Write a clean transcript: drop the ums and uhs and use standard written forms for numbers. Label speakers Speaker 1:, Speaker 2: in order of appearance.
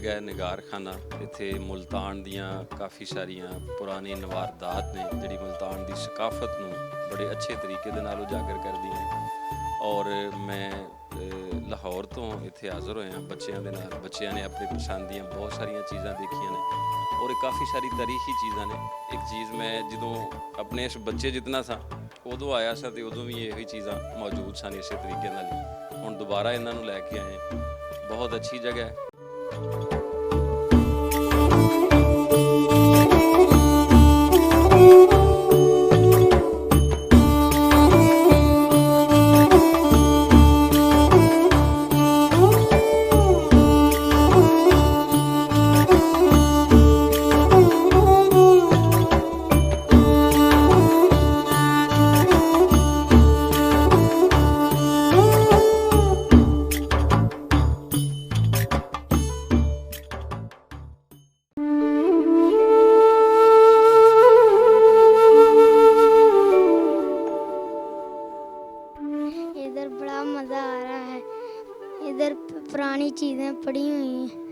Speaker 1: है निगार खाना। इत्थे मुल्तान दियाँ काफ़ी सारियां पुरानी नवारदात ने जिहड़ी मुल्तान की सकाफत नूं बड़े अच्छे तरीके दे नाल उजागर करदियां ने। और मैं लाहौर तो इत्थे हाज़र होया बच्चों के नाल। बच्चों ने अपनी पसंद दियाँ बहुत सारिया चीज़ां देखियां ने और काफ़ी सारी तारीखी चीज़ां ने। एक चीज़ मैं जदों अपने इस बच्चे जितना सा उदों आया सा तो उदों भी यही चीज़ां मौजूद सन इस तरीके नाल ही। हुण दोबारा इन्हां नूं लैके आए। बहुत अच्छी जगह है।
Speaker 2: इधर बड़ा मज़ा आ रहा है। इधर पुरानी चीज़ें पड़ी हुई हैं।